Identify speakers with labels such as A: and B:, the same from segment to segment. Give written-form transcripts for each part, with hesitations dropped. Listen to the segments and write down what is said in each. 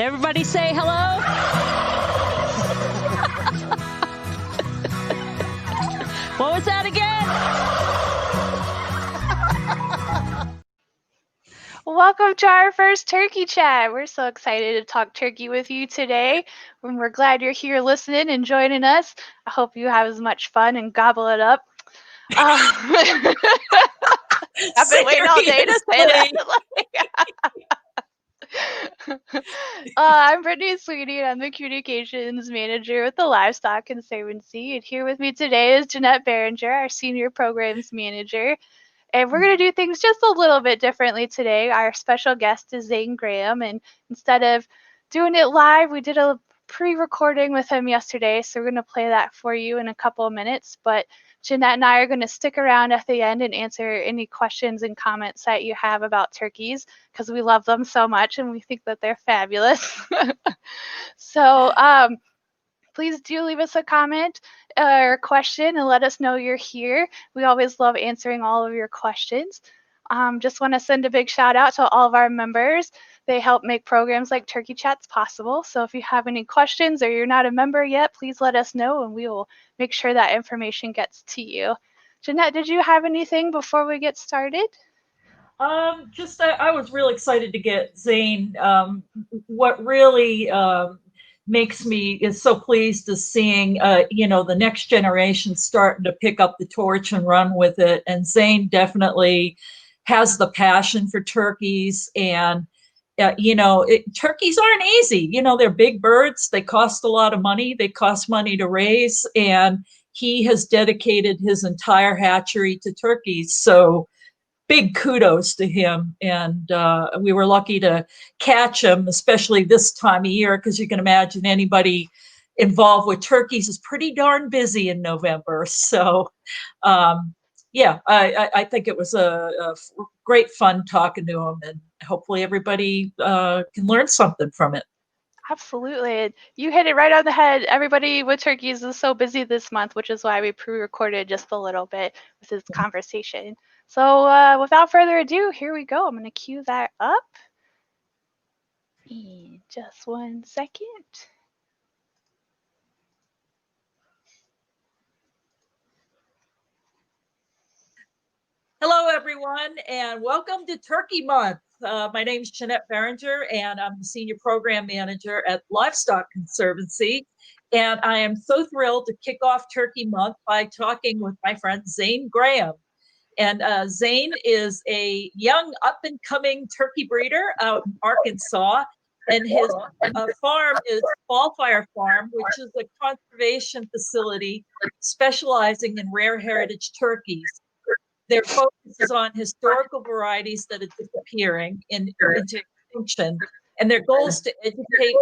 A: Everybody say hello. What was that again?
B: Welcome to our first turkey chat. We're so excited to talk turkey with you today. And we're glad you're here listening and joining us. I hope you have as much fun and gobble it up. I've been waiting all day to say that. I'm Brittany Sweeney, and I'm the Communications Manager with the Livestock Conservancy. And here with me today is Jeanette Behringer, our Senior Programs Manager. And we're going to do things just a little bit differently today. Our special guest is Zane Graham, and instead of doing it live, we did a pre-recording with him yesterday, so we're going to play that for you in a couple of minutes. But Jeanette and I are going to stick around at the end and answer any questions and comments that you have about turkeys, because we love them so much and we think that they're fabulous. So please do leave us a comment or question and let us know you're here. We always love answering all of your questions. Just want to send a big shout out to all of our members. They help make programs like Turkey Chats possible. So if you have any questions or you're not a member yet, please let us know and we will make sure that information gets to you. Jeanette, did you have anything before we get started?
C: I was really excited to get Zane. What really makes me is so pleased to seeing the next generation starting to pick up the torch and run with it. And Zane definitely has the passion for turkeys. And turkeys aren't easy. They're big birds. They cost a lot of money. They cost money to raise. And he has dedicated his entire hatchery to turkeys. So big kudos to him. And we were lucky to catch him, especially this time of year, because you can imagine anybody involved with turkeys is pretty darn busy in November. So, I think it was a great fun talking to him, and hopefully everybody can learn something from it.
B: Absolutely. You hit it right on the head. Everybody with turkeys is so busy this month, which is why we pre-recorded just a little bit with this conversation. So without further ado, here we go. I'm going to cue that up. In just 1 second.
C: Hello, everyone, and welcome to Turkey Month. My name is Jeanette Behringer, and I'm the Senior Program Manager at Livestock Conservancy. And I am so thrilled to kick off Turkey Month by talking with my friend Zane Graham. And Zane is a young up-and-coming turkey breeder out in Arkansas. And his farm is Fallfire Farm, which is a conservation facility specializing in rare heritage turkeys. Their focus is on historical varieties that are disappearing into extinction. And their goal is to educate people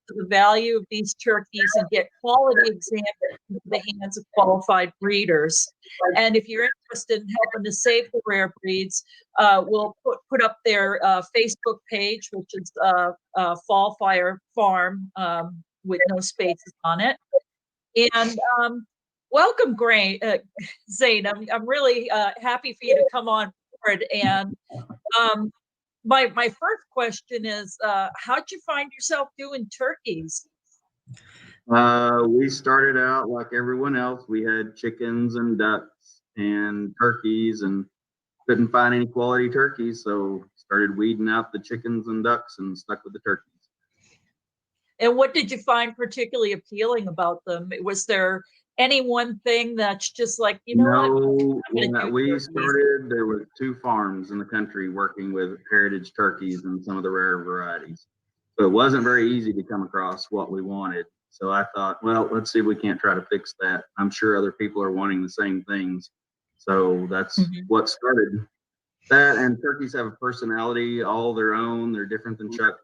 C: to the value of these turkeys and get quality examples into the hands of qualified breeders. And if you're interested in helping to save the rare breeds, we'll put up their Facebook page, which is Fallfire Farm with no spaces on it. And welcome, Zane. I'm really happy for you to come on board. And my first question is, how'd you find yourself doing turkeys?
D: We started out like everyone else. We had chickens and ducks and turkeys and couldn't find any quality turkeys. So started weeding out the chickens and ducks and stuck with the turkeys.
C: And what did you find particularly appealing about them? Was there any one thing that's just like,
D: No, when we started, there were 2 farms in the country working with heritage turkeys and some of the rare varieties. So it wasn't very easy to come across what we wanted. So I thought, well, let's see if we can't try to fix that. I'm sure other people are wanting the same things. So that's what started that. And turkeys have a personality all their own. They're different than ducks.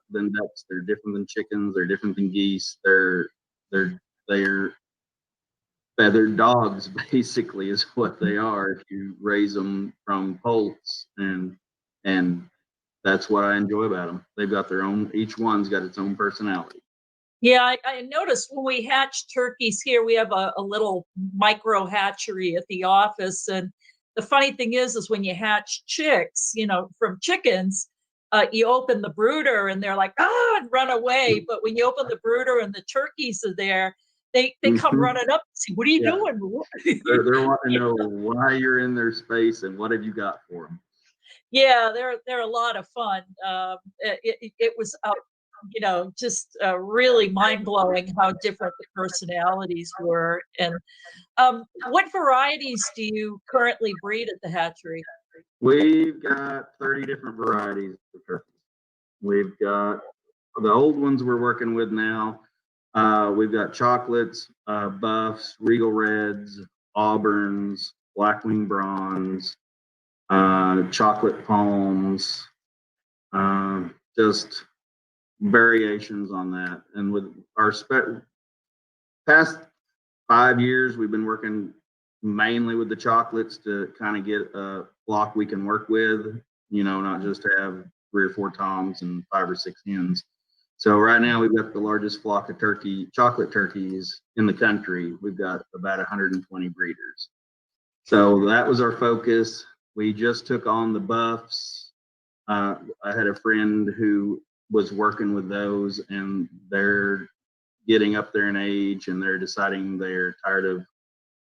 D: They're different than chickens. They're different than geese. They're feathered dogs, basically, is what they are if you raise them from poults, and that's what I enjoy about them. They've got their own, each one's got its own personality.
C: Yeah, I noticed when we hatch turkeys here, we have a little micro hatchery at the office. And the funny thing is when you hatch chicks, from chickens, you open the brooder and they're like, and run away. But when you open the brooder and the turkeys are there, they come running up and say, what are you doing?
D: They're wanting to know why you're in their space and what have you got for them.
C: Yeah, they're a lot of fun. It was just really mind-blowing how different the personalities were. And what varieties do you currently breed at the hatchery?
D: We've got 30 different varieties of turkeys. We've got the old ones we're working with now. We've got chocolates, buffs, regal reds, auburns, blackwing bronze, chocolate palms, just variations on that. And with our past 5 years, we've been working mainly with the chocolates to kind of get a flock we can work with, not just have 3 or 4 toms and 5 or 6 hens. So right now we've got the largest flock of chocolate turkeys in the country. We've got about 120 breeders. So that was our focus. We just took on the buffs. I had a friend who was working with those, and they're getting up there in age, and they're deciding they're tired of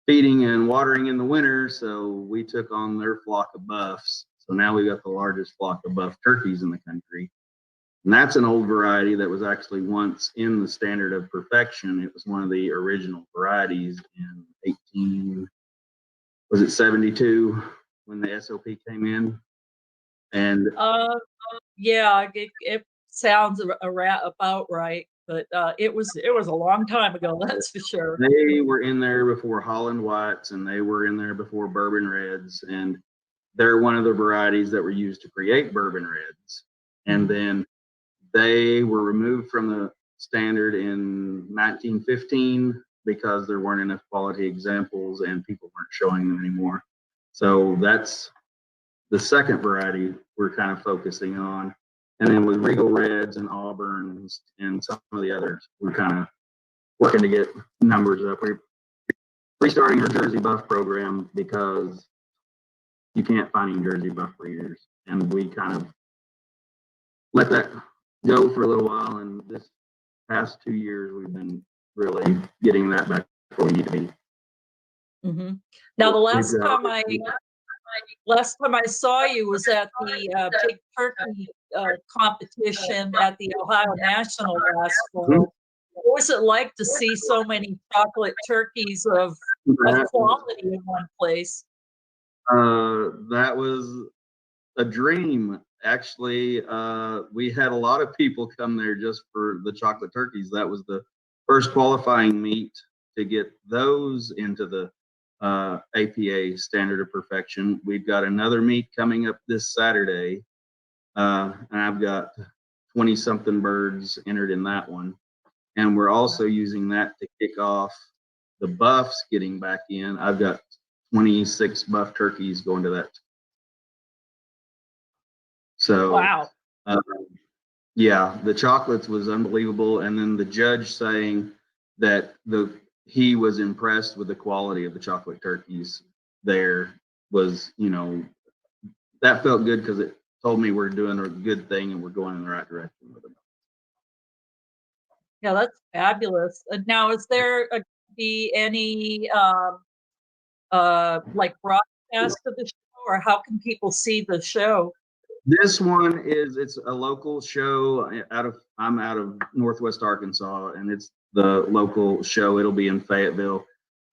D: feeding and watering in the winter. So we took on their flock of buffs. So now we've got the largest flock of buff turkeys in the country. And that's an old variety that was actually once in the standard of perfection. It was one of the original varieties in 72 when the SOP came in. And
C: yeah, it sounds about right, but it was a long time ago, that's for sure.
D: They were in there before Holland Whites, and they were in there before Bourbon Reds, and they're one of the varieties that were used to create Bourbon Reds. And then they were removed from the standard in 1915 because there weren't enough quality examples and people weren't showing them anymore. So that's the second variety we're kind of focusing on. And then with Regal Reds and Auburns and some of the others, we're kind of working to get numbers up. We're restarting our Jersey Buff program because you can't find any Jersey Buff breeders. And we kind of let that go for a little while. And this past 2 years, we've been really getting that back where we need to be.
C: Mm-hmm. Now, the last time I saw you was at the Big Turkey competition at the Ohio National last fall. Mm-hmm. What was it like to see so many chocolate turkeys of quality in one place?
D: That was a dream. Actually, we had a lot of people come there just for the chocolate turkeys. That was the first qualifying meet to get those into the APA standard of perfection. We've got another meet coming up this Saturday, and I've got 20 something birds entered in that one. And we're also using that to kick off the buffs getting back in. I've got 26 buff turkeys going to that. So,
C: wow.
D: Yeah, the chocolates was unbelievable. And then the judge saying that he was impressed with the quality of the chocolate turkeys there was, that felt good because it told me we're doing a good thing and we're going in the right direction with them.
C: Yeah, that's fabulous. Now, is there be any like broadcast of the show, or how can people see the show?
D: This one it's a local show I'm out of Northwest Arkansas, and it's the local show. It'll be in Fayetteville.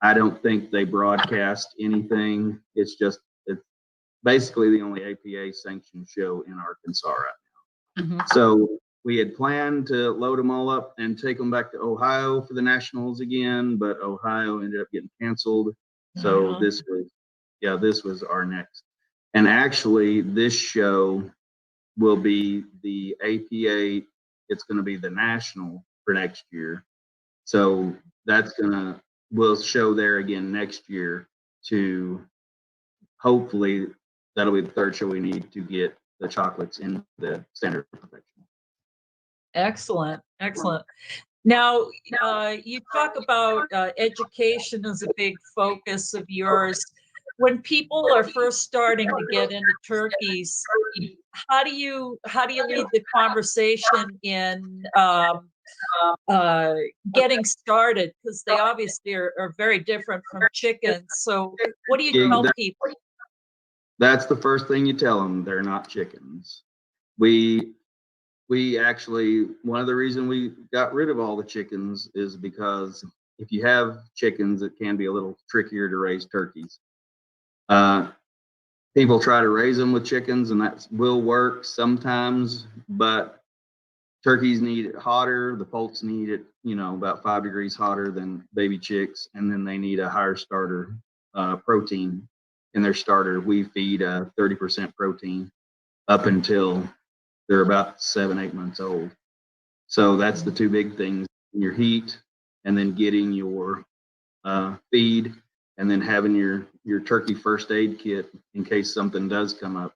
D: I don't think they broadcast anything. It's basically the only APA sanctioned show in Arkansas right now. Mm-hmm. So we had planned to load them all up and take them back to Ohio for the nationals again, but Ohio ended up getting canceled. So this was our next. And actually, this show will be the APA. It's going to be the national for next year. So we'll show there again next year to hopefully that'll be the third show we need to get the chocolates in the standard of perfection.
C: Excellent. Now, you talk about education as a big focus of yours. when people are first starting to get into turkeys, how do you lead the conversation in getting started? Because they obviously are very different from chickens. So what do you tell people?
D: That's the first thing you tell them. They're not chickens. We actually, one of the reasons we got rid of all the chickens is because if you have chickens, it can be a little trickier to raise turkeys. People try to raise them with chickens, and that will work sometimes, but turkeys need it hotter. The poults need it, about 5 degrees hotter than baby chicks, and then they need a higher starter protein in their starter. We feed 30% protein up until they're about 7-8 months old. So that's the two big things: your heat, and then getting your feed, and then having your turkey first aid kit in case something does come up.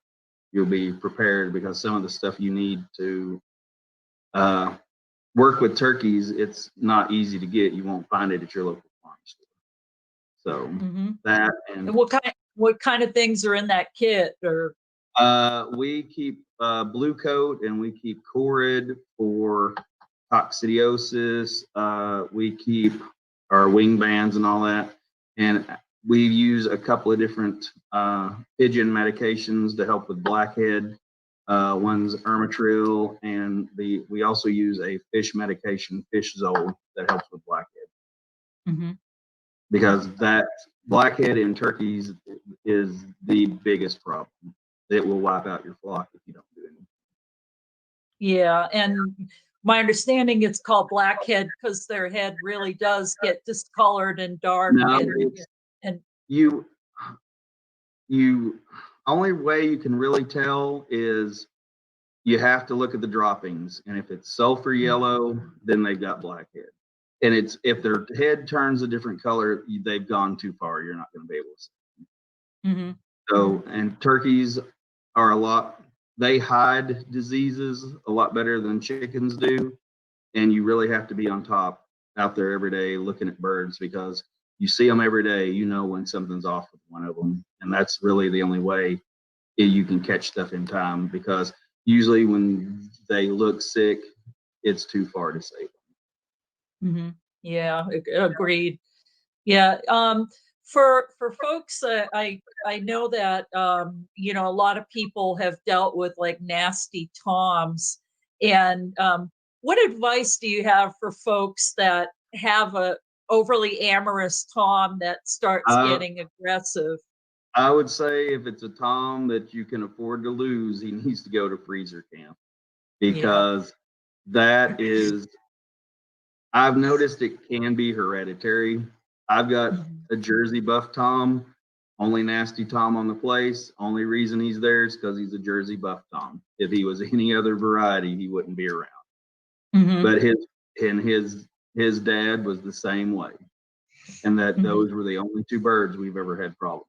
D: You'll be prepared, because some of the stuff you need to work with turkeys, it's not easy to get. You won't find it at your local farm store. So that, and
C: what kind of things are in that kit? Or
D: we keep blue coat, and we keep Corid for coccidiosis. We keep our wing bands and all that, and we use a couple of different pigeon medications to help with blackhead. One's Ermatril, and we also use a fish medication, Fish Zol, that helps with blackhead. Because that blackhead in turkeys is the biggest problem. It will wipe out your flock if you don't do anything.
C: Yeah, and my understanding, it's called blackhead because their head really does get discolored and dark.
D: No, and you only way you can really tell is you have to look at the droppings, and if it's sulfur yellow, then they've got blackhead. And it's, if their head turns a different color, they've gone too far. You're not going to be able to see. So, and turkeys are they hide diseases a lot better than chickens do. And you really have to be on top out there every day looking at birds, because you see them every day, when something's off with one of them. And that's really the only way you can catch stuff in time, because usually when they look sick, it's too far to save them.
C: Yeah, agreed. Yeah. For folks, I know that a lot of people have dealt with like nasty toms, and what advice do you have for folks that have a overly amorous tom that starts getting aggressive?
D: I would say if it's a tom that you can afford to lose, he needs to go to freezer camp, because that is, I've noticed it can be hereditary. I've got a Jersey buff tom, only nasty tom on the place. Only reason he's there is because he's a Jersey buff tom. If he was any other variety, he wouldn't be around. But his dad was the same way, and that those were the only two birds we've ever had problems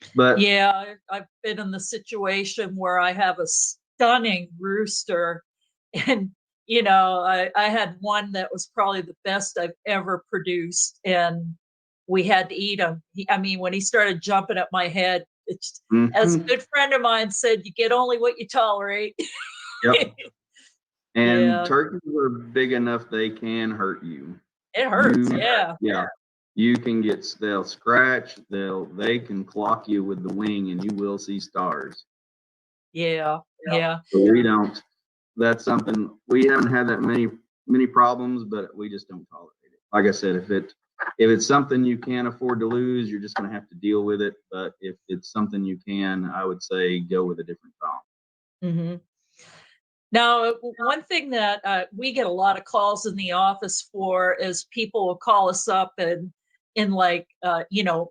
D: with. But
C: yeah, I've been in the situation where I have a stunning rooster, and I had one that was probably the best I've ever produced, and we had to eat him. When he started jumping at my head, it's, as a good friend of mine said, you get only what you tolerate.
D: Yep. And turkeys are big enough they can hurt you.
C: It hurts,
D: yeah. You can they'll scratch, they can clock you with the wing, and you will see stars.
C: Yeah.
D: So that's something, we haven't had that many problems, but we just don't tolerate it. Like I said, if it's something you can't afford to lose, you're just going to have to deal with it. But if it's something you can, I would say go with a different tom.
C: Now, one thing that we get a lot of calls in the office for is people will call us up in like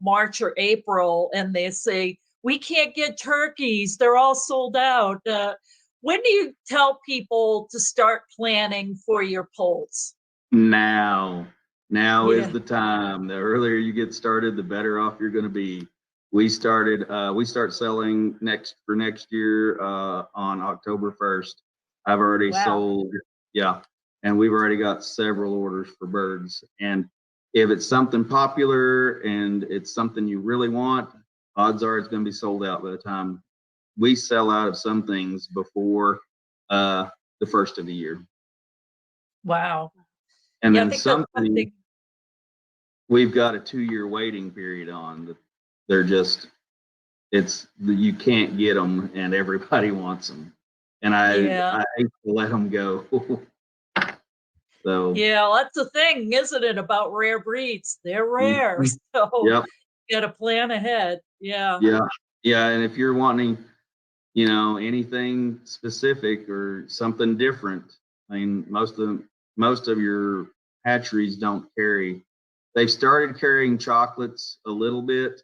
C: March or April, and they say, we can't get turkeys, they're all sold out. When do you tell people to start planning for your poults?
D: Now is the time. The earlier you get started, the better off you're going to be. We start selling next year on October 1st. I've already sold, and we've already got several orders for birds. And if it's something popular and it's something you really want, odds are it's going to be sold out by the time we sell out of some things before the first of the year.
C: Wow.
D: And
C: Yeah, I
D: then
C: think that's one
D: something
C: thing.
D: we've got a 2-year waiting period on that they're just, you can't get them and everybody wants them. And
C: Yeah.
D: I hate to let them go. So
C: Yeah, that's the thing, isn't it, about rare breeds? They're rare,
D: mhm.
C: so
D: Yep.
C: you got to plan ahead. Yeah.
D: Yeah. And if you're wanting, anything specific or something different, I mean, most of your hatcheries don't carry. They've started carrying chocolates a little bit.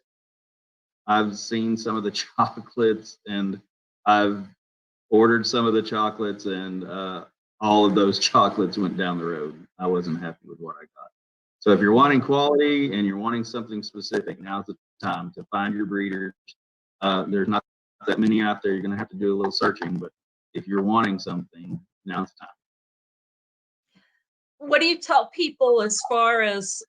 D: I've seen some of the chocolates, and I've ordered some of the chocolates, and all of those chocolates went down the road. I wasn't happy with what I got. So if you're wanting quality and you're wanting something specific, now's the time to find your breeders. There's not that many out there. You're going to have to do a little searching, but if you're wanting something, now's the time.
C: What do you tell people as far as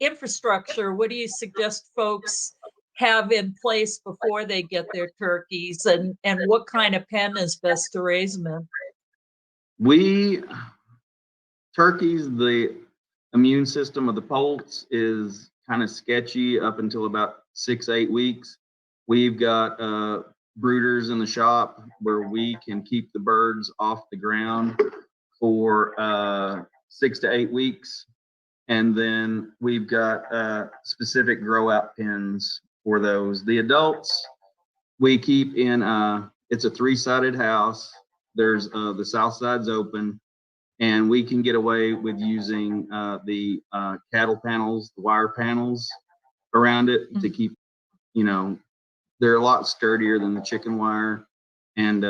C: infrastructure? What do you suggest folks have in place before they get their turkeys, and what kind of pen is best to raise them in?
D: Turkeys, the immune system of the poults is kind of sketchy up until about 6-8 weeks. We've got brooders in the shop where we can keep the birds off the ground for 6 to 8 weeks. And then we've got specific grow out pens for those. The adults we keep in, it's a 3-sided house. There's the south side's open, and we can get away with using the cattle panels, the wire panels around it to keep, they're a lot sturdier than the chicken wire. And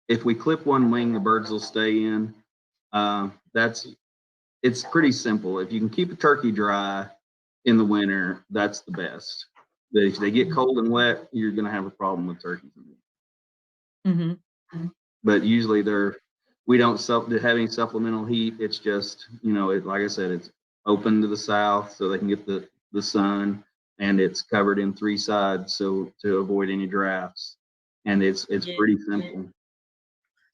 D: if we clip one wing, the birds will stay in. It's pretty simple. If you can keep a turkey dry in the winter, that's the best. But if they get cold and wet, you're going to have a problem with turkeys.
C: Mm-hmm.
D: But usually we don't have any supplemental heat. It's just, like I said, it's open to the south so they can get the sun, and it's covered in 3 sides so to avoid any drafts. And it's pretty simple.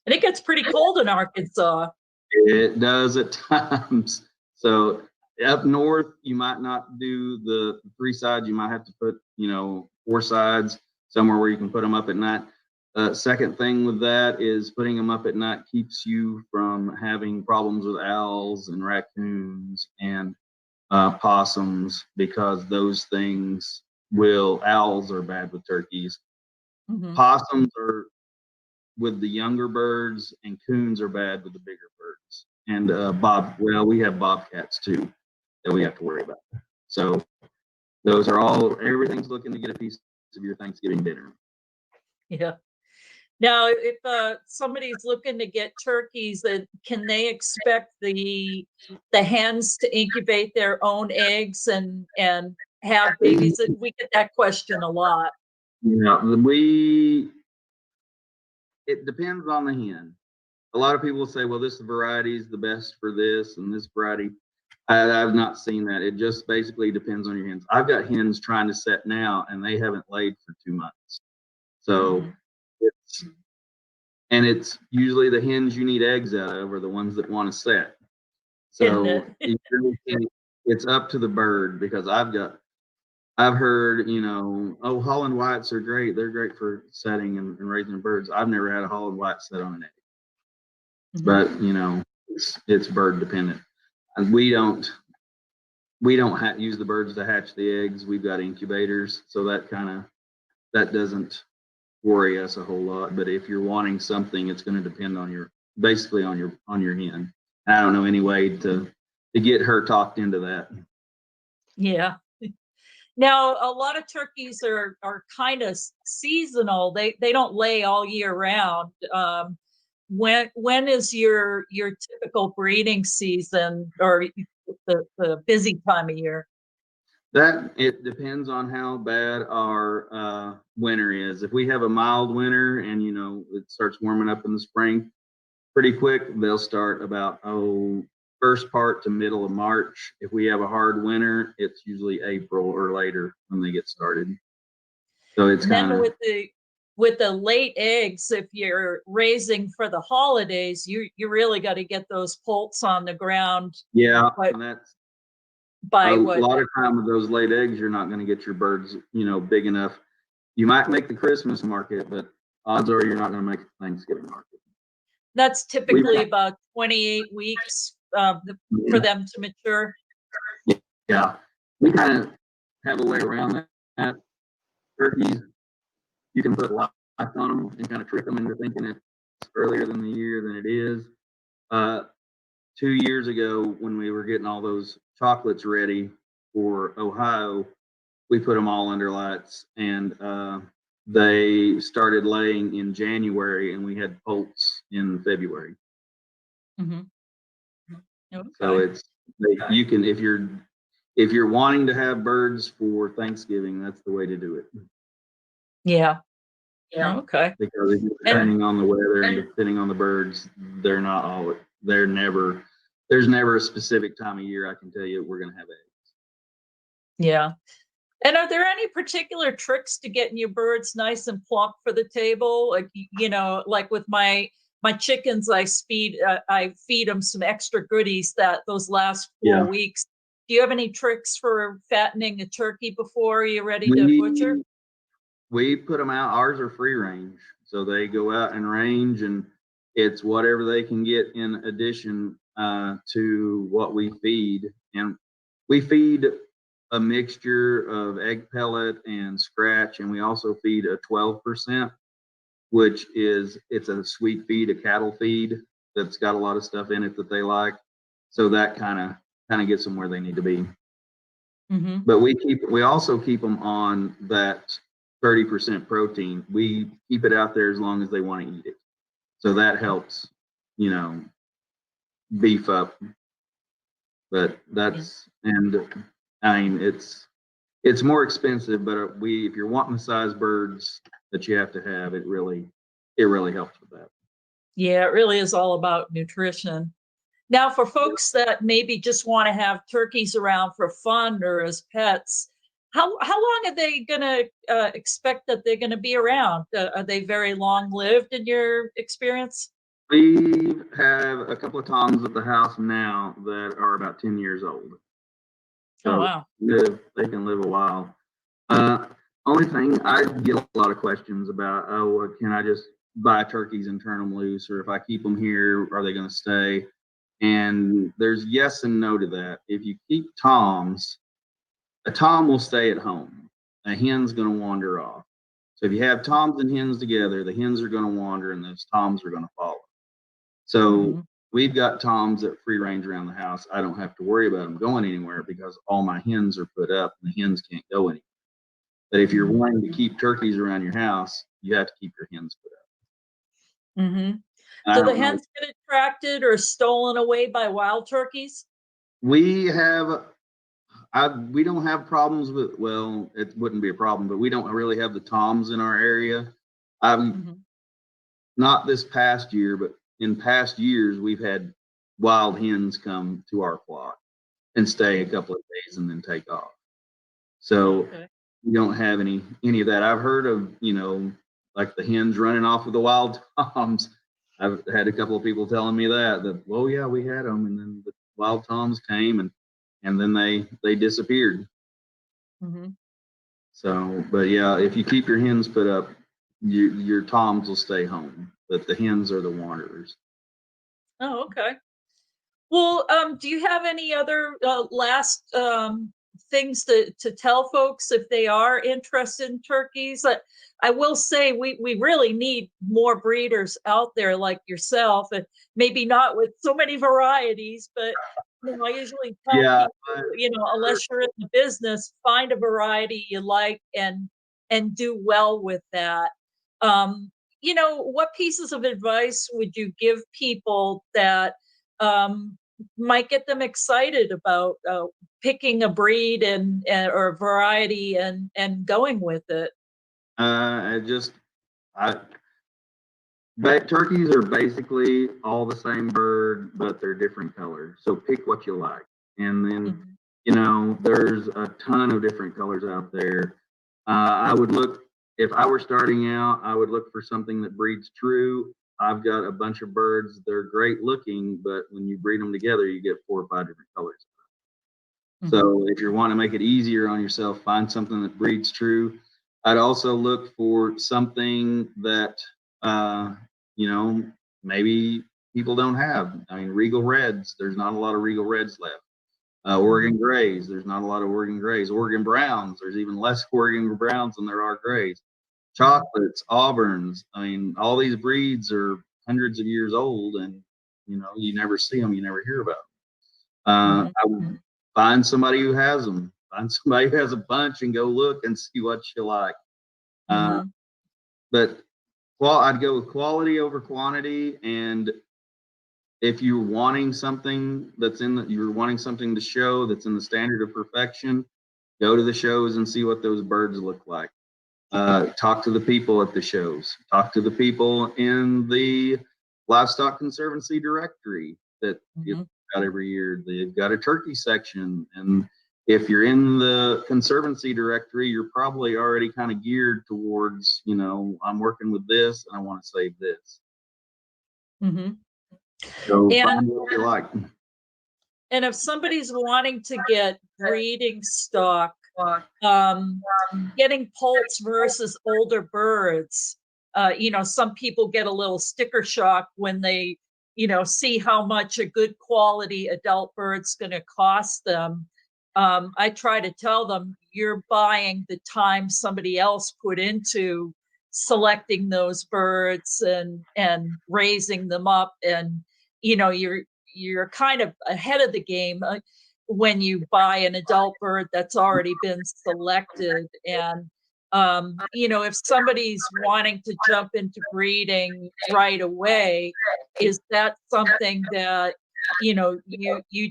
C: And it gets pretty cold in Arkansas.
D: It does at times. So up north, you might not do the 3 sides. You might have to put, 4 sides somewhere where you can put them up at night. Second thing with that is putting them up at night keeps you from having problems with owls and raccoons and possums, because those things owls are bad with turkeys.
C: Mm-hmm.
D: Possums are with the younger birds, and coons are bad with the bigger birds. And we have bobcats too that we have to worry about. So those are everything's looking to get a piece of your Thanksgiving dinner.
C: Yeah. Now, if somebody's looking to get turkeys, can they expect the hens to incubate their own eggs and have babies? We get that question a lot.
D: It depends on the hen. A lot of people say, well, this variety is the best for this and this variety. I've not seen that. It just basically depends on your hens. I've got hens trying to set now, and they haven't laid for 2 months. So it's usually the hens you need eggs out of are the ones that want to set. So it's up to the bird, because I've heard, oh, Holland Whites are great. They're great for setting and raising birds. I've never had a Holland White set on an egg. But it's bird dependent, and we don't use the birds to hatch the eggs. We've got incubators, so that doesn't worry us a whole lot. But if you're wanting something, it's going to depend on your hen. I don't know any way to get her talked into that.
C: Yeah. Now, a lot of turkeys are kind of seasonal. They don't lay all year round. When is your typical breeding season, or the busy time of year?
D: That it depends on how bad our winter is. If we have a mild winter and it starts warming up in the spring pretty quick, they'll start about first part to middle of March. If we have a hard winter, it's usually April or later when they get started. So it's kind of
C: with the late eggs, if you're raising for the holidays, you really got to get those poults on the ground.
D: Yeah, and that's
C: by
D: a
C: what?
D: lot of time with those late eggs, you're not going to get your birds, big enough. You might make the Christmas market, but odds are you're not going to make the Thanksgiving market.
C: That's typically about 28 weeks for them to mature.
D: Yeah, we kind of have a way around that. Turkeys, you can put lights on them and kind of trick them into thinking it's earlier than the year than it is. 2 years ago, when we were getting all those chocolates ready for Ohio, we put them all under lights, and they started laying in January, and we had poults in February.
C: Mm-hmm. Okay.
D: So you can, if you're wanting to have birds for Thanksgiving, that's the way to do it.
C: Yeah. Okay.
D: Because depending on the weather and depending on the birds, there's never a specific time of year I can tell you we're going to have eggs.
C: Yeah. And are there any particular tricks to getting your birds nice and plump for the table? Like, like with my chickens, I feed them some extra goodies those last 4 weeks. Do you have any tricks for fattening a turkey before you're ready to butcher?
D: We put them out. Ours are free range, so they go out and range, and it's whatever they can get in addition to what we feed. And we feed a mixture of egg pellet and scratch, and we also feed a 12%, which it's a sweet feed, a cattle feed that's got a lot of stuff in it that they like. So that kind of gets them where they need to be.
C: Mm-hmm.
D: But we also keep them on that 30% protein. We keep it out there as long as they want to eat it. So that helps, beef up. But and I mean, it's more expensive, but if you're wanting the size birds that you have to have, it really helps with that.
C: Yeah, it really is all about nutrition. Now, for folks that maybe just want to have turkeys around for fun or as pets, how long are they going to expect that they're going to be around? Are they very long lived in your experience?
D: We have a couple of toms at the house now that are about 10 years old. So
C: oh, wow.
D: They can live a while. Only thing, I get a lot of questions about, can I just buy turkeys and turn them loose? Or if I keep them here, are they going to stay? And there's yes and no to that. If you keep toms, a tom will stay at home. A hen's going to wander off. So if you have toms and hens together, the hens are going to wander and those toms are going to follow. So we've got toms that free range around the house. I don't have to worry about them going anywhere because all my hens are put up and the hens can't go anywhere. But if you're wanting to keep turkeys around your house, you have to keep your hens put up.
C: Mm-hmm. Do the hens get attracted or stolen away by wild turkeys?
D: We don't have problems with, well, it wouldn't be a problem, but we don't really have the toms in our area. Not this past year, but in past years, we've had wild hens come to our flock and stay a couple of days and then take off. So we don't have any of that. I've heard of, like the hens running off with the wild toms. I've had a couple of people telling me that, well, yeah, we had them, and then the wild toms came, and then they disappeared.
C: Mm-hmm.
D: So, but yeah, if you keep your hens put up, your toms will stay home, but the hens are the wanderers.
C: Oh, okay. Well, do you have any other last things to tell folks if they are interested in turkeys? I will say we really need more breeders out there like yourself, and maybe not with so many varieties, but I usually tell people, unless you're in the business, find a variety you like and do well with that. What pieces of advice would you give people that might get them excited about picking a breed or a variety and going with it?
D: Turkeys are basically all the same bird, but they're different colors. So pick what you like. And then, there's a ton of different colors out there. I would look, if I were starting out, I would look for something that breeds true. I've got a bunch of birds. They're great looking, but when you breed them together, you get 4 or 5 different colors. So if you want to make it easier on yourself, find something that breeds true. I'd also look for something that, maybe people don't have. I mean, Regal Reds, there's not a lot of Regal Reds left. Oregon Grays, there's not a lot of Oregon Grays. Oregon Browns, there's even less Oregon Browns than there are Grays. Chocolates, Auburns, I mean, all these breeds are hundreds of years old, and, you never see them, you never hear about them. I would find somebody who has them. Find somebody who has a bunch and go look and see what you like. But I'd go with quality over quantity. And if you're wanting something you're wanting something to show that's in the standard of perfection, go to the shows and see what those birds look like. Talk to the people at the shows. Talk to the people in the Livestock Conservancy directory that gets out every year. They've got a turkey section, and if you're in the Conservancy directory, you're probably already kind of geared towards, I'm working with this and I want to save this. So find what you like.
C: And if somebody's wanting to get breeding stock, getting poults versus older birds, some people get a little sticker shock when they, see how much a good quality adult bird's going to cost them. I try to tell them, you're buying the time somebody else put into selecting those birds and raising them up, and you're kind of ahead of the game when you buy an adult bird that's already been selected. And if somebody's wanting to jump into breeding right away, is that something that you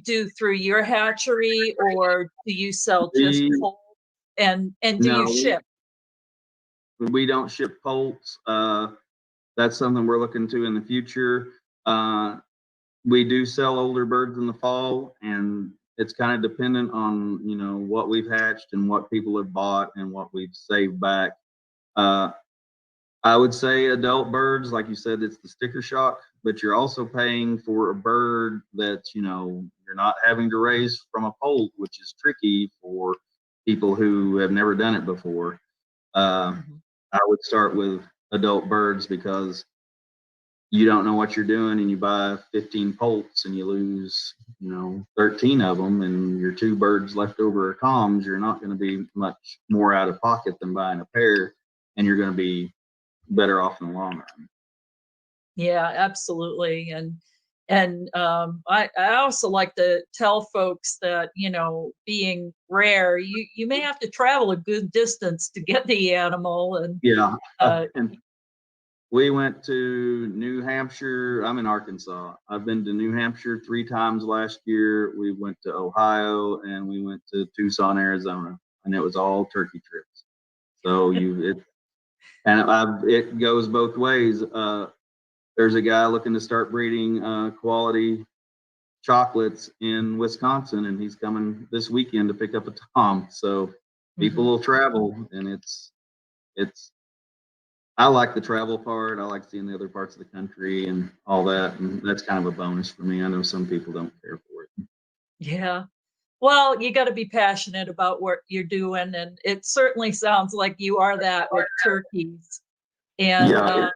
C: do through your hatchery, or do you sell just poults, and do you ship?
D: We don't ship poults. That's something we're looking to in the future. We do sell older birds in the fall, and it's kind of dependent on, what we've hatched and what people have bought and what we've saved back. I would say adult birds, like you said, it's the sticker shock, but you're also paying for a bird that, you're not having to raise from a poult, which is tricky for people who have never done it before. I would start with adult birds because you don't know what you're doing, and you buy 15 poults and you lose, 13 of them, and your 2 birds left over are coms. You're not going to be much more out of pocket than buying a pair, and you're going to be better off in the long run.
C: Yeah, absolutely. And I also like to tell folks that, being rare, you may have to travel a good distance to get the animal. And
D: and we went to New Hampshire. I'm in Arkansas. I've been to New Hampshire 3 times last year. We went to Ohio, and we went to Tucson, Arizona, and it was all turkey trips. So it goes both ways. There's a guy looking to start breeding quality chocolates in Wisconsin, and he's coming this weekend to pick up a tom. So people will travel, and it's I like the travel part. I like seeing the other parts of the country and all that, and that's kind of a bonus for me. I know some people don't care for it.
C: Yeah. Well, you got to be passionate about what you're doing, and it certainly sounds like you are that with turkeys. And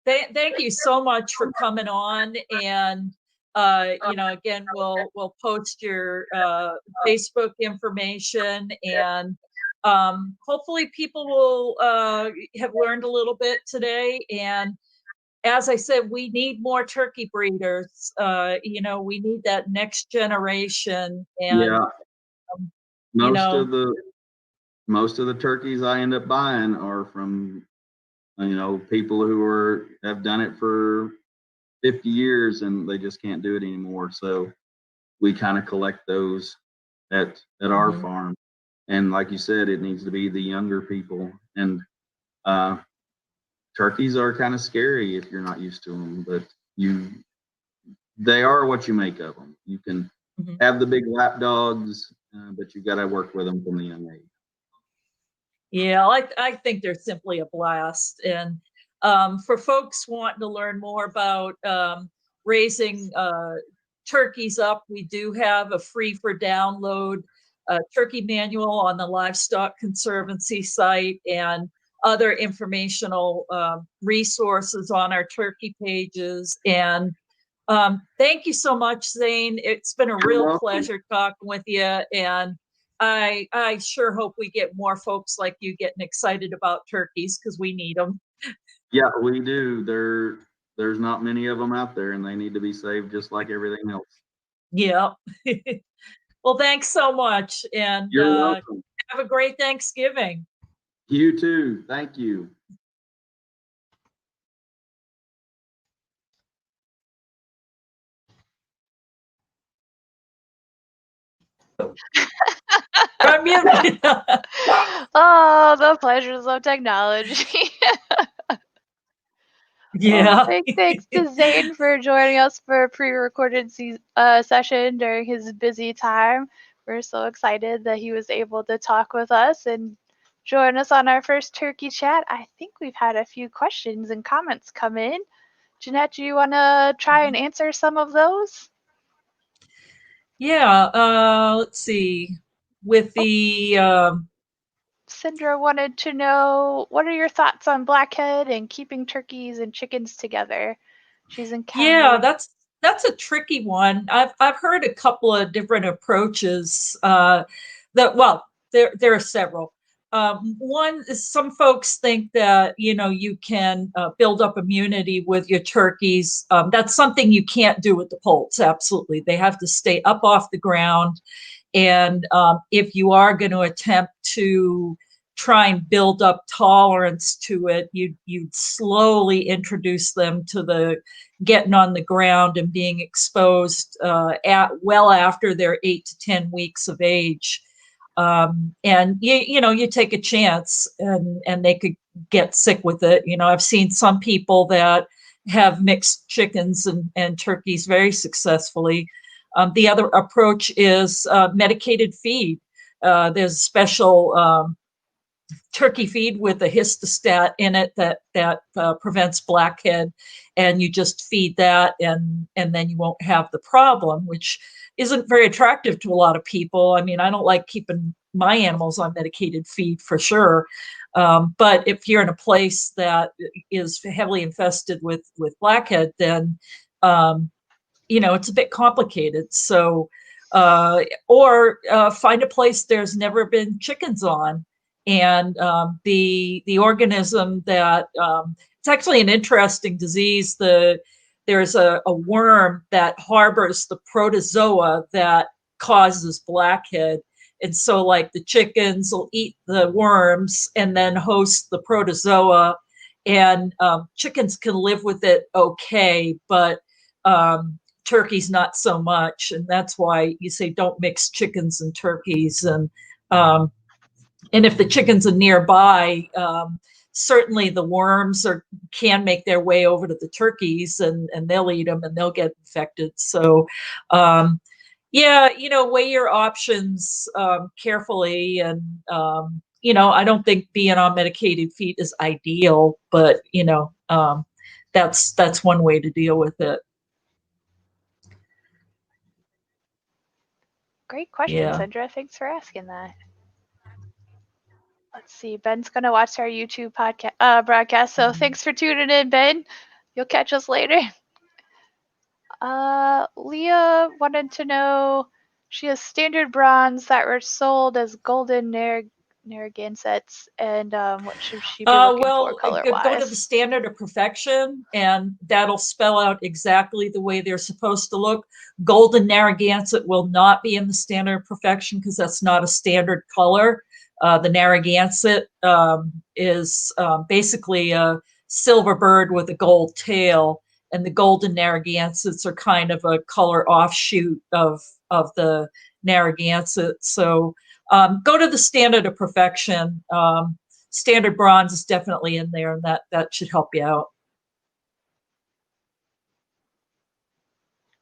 C: thank you so much for coming on. And again, we'll post your Facebook information, and hopefully people will have learned a little bit today. And as I said, we need more turkey breeders. We need that next generation. And
D: most of the turkeys I end up buying are from people who have done it for 50 years and they just can't do it anymore. So we kind of collect those at our farm. And like you said, it needs to be the younger people. And turkeys are kind of scary if you're not used to them, but they are what you make of them. You can have the big lap dogs, but you got to work with them from the young age.
C: Yeah, I think they're simply a blast. And for folks wanting to learn more about raising turkeys up, we do have a free for download turkey manual on the Livestock Conservancy site, and other informational resources on our turkey pages. And thank you so much, Zane. It's been a real pleasure talking with you. And I sure hope we get more folks like you getting excited about turkeys, because we need them.
D: Yeah, we do. There's not many of them out there, and they need to be saved just like everything else.
C: Yeah. Well, thanks so much. And
D: You're welcome.
C: have a great Thanksgiving.
D: You too. Thank you.
B: Oh, the pleasures of technology.
C: Yeah.
B: Well, thanks to Zane for joining us for a pre-recorded session during his busy time. We're so excited that he was able to talk with us and join us on our first turkey chat. I think we've had a few questions and comments come in. Jeanette, do you want to try and answer some of those?
C: Yeah, let's see. With the
B: Sindra wanted to know, what are your thoughts on blackhead and keeping turkeys and chickens together? She's encountered.
C: Yeah, that's a tricky one. I've heard a couple of different approaches. There are several. One is, some folks think that you can build up immunity with your turkeys. That's something you can't do with the poults. Absolutely, they have to stay up off the ground. And if you are going to attempt to try and build up tolerance to it, you'd slowly introduce them to the getting on the ground and being exposed well after they're 8 to 10 weeks of age. And you take a chance, and they could get sick with it. I've seen some people that have mixed chickens and turkeys very successfully. The other approach is medicated feed. There's a special turkey feed with a histostat in it that prevents blackhead, and you just feed that, and then you won't have the problem, which isn't very attractive to a lot of people. I mean, I don't like keeping my animals on medicated feed for sure. But if you're in a place that is heavily infested with blackhead, then it's a bit complicated. So, or find a place there's never been chickens on, and the organism that it's actually an interesting disease. There's a worm that harbors the protozoa that causes blackhead. And so, like, the chickens will eat the worms and then host the protozoa, and chickens can live with it okay, but turkeys not so much. And that's why you say don't mix chickens and turkeys. And if the chickens are nearby, certainly the worms can make their way over to the turkeys, and they'll eat them and they'll get infected. So weigh your options carefully. And I don't think being on medicated feed is ideal, but that's one way to deal with it.
B: Great question, Sandra. Thanks for asking that. Let's see. Ben's going to watch our YouTube broadcast, so thanks for tuning in, Ben. You'll catch us later. Leah wanted to know, she has standard bronze that were sold as golden Narragansetts, and what should she be looking for color-wise?
C: Go to the standard of perfection, and that'll spell out exactly the way they're supposed to look. Golden Narragansett will not be in the standard of perfection because that's not a standard color. The Narragansett is basically a silver bird with a gold tail, and the golden Narragansetts are kind of a color offshoot of the Narragansett. So go to the standard of perfection. standard bronze is definitely in there, and that should help you out.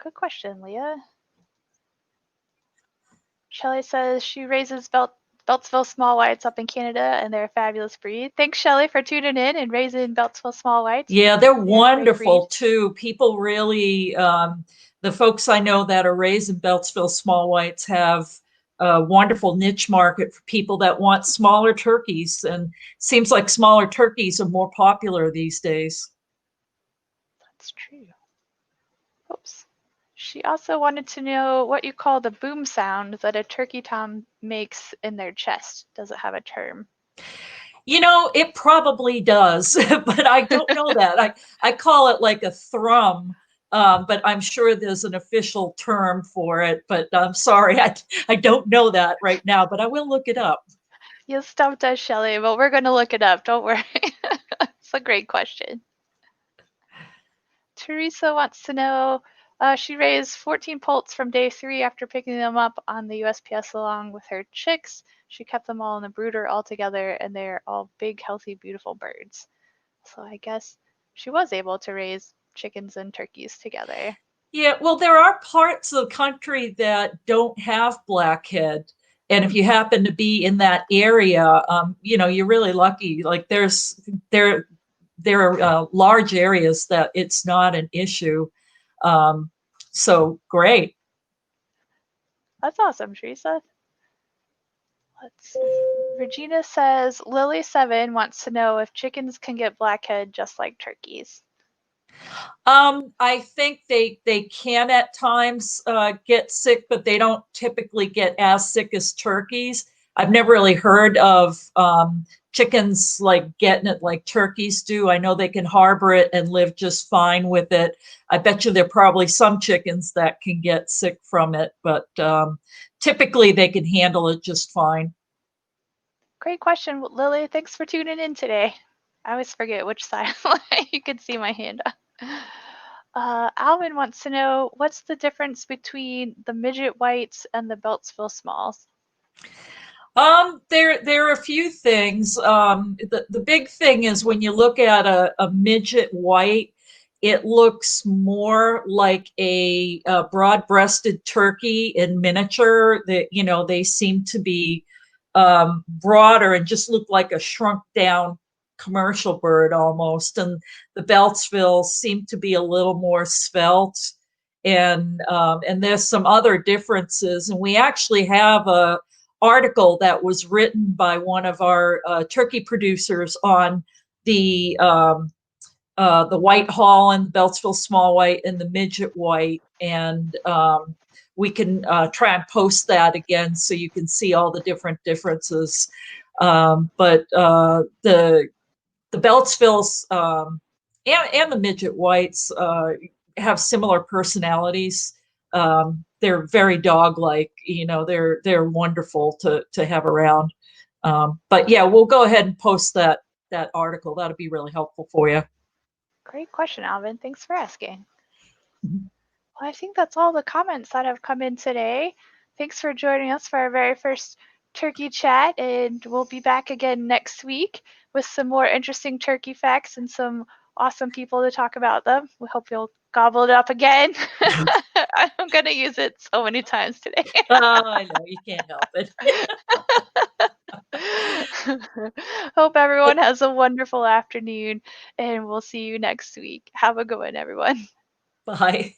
B: Good question, Leah. Shelly says she raises Beltsville small whites up in Canada, and they're a fabulous breed. Thanks, Shelly, for tuning in and raising Beltsville small whites.
C: Yeah, they're wonderful too. People really, the folks I know that are raising Beltsville small whites have a wonderful niche market for people that want smaller turkeys, and seems like smaller turkeys are more popular these days.
B: That's true. Oops. She also wanted to know what you call the boom sound that a turkey tom makes in their chest. Does it have a term?
C: You know, it probably does, but I don't know that. I call it like a thrum, but I'm sure there's an official term for it. But I'm sorry, I don't know that right now, but I will look it up.
B: You stumped us, Shelly, but we're going to look it up. Don't worry. It's a great question. Teresa wants to know, she raised 14 poults from day 3 after picking them up on the USPS along with her chicks. She kept them all in the brooder all together, and they're all big, healthy, beautiful birds. So I guess she was able to raise chickens and turkeys together.
C: Yeah, well, there are parts of the country that don't have blackhead. And if you happen to be in that area, you know, you're really lucky. Like there are large areas that it's not an issue. So great.
B: That's awesome, Teresa. Let's see. Regina says Lily7 wants to know if chickens can get blackhead just like turkeys.
C: I think they can at times get sick, but they don't typically get as sick as turkeys. I've never really heard of chickens like getting it like turkeys do. I know they can harbor it and live just fine with it. I bet you there are probably some chickens that can get sick from it, but typically they can handle it just fine.
B: Great question, Lily. Thanks for tuning in today. I always forget which side you can see my hand on. Alvin wants to know what's the difference between the midget whites and the Beltsville smalls?
C: There are a few things. The big thing is when you look at a midget white, it looks more like a broad-breasted turkey in miniature. That, you know, they seem to be broader and just look like a shrunk down commercial bird almost. And the Beltsville seem to be a little more svelte. And there's some other differences. And we actually have a article that was written by one of our turkey producers on the white Holland, Beltsville small white, and the midget white, and we can try and post that again so you can see all the different differences. But the Beltsvilles and the midget whites have similar personalities. They're very dog-like. You know, they're wonderful to have around. But yeah, we'll go ahead and post that article. That'll be really helpful for you.
B: Great question, Alvin. Thanks for asking. Well, I think that's all the comments that have come in today. Thanks for joining us for our very first turkey chat, and we'll be back again next week with some more interesting turkey facts and some awesome people to talk about them. We hope you'll gobble it up again. I'm going to use it so many times today.
C: Oh, I know, you can't help it.
B: Hope everyone has a wonderful afternoon, and we'll see you next week. Have a good one, everyone.
C: Bye.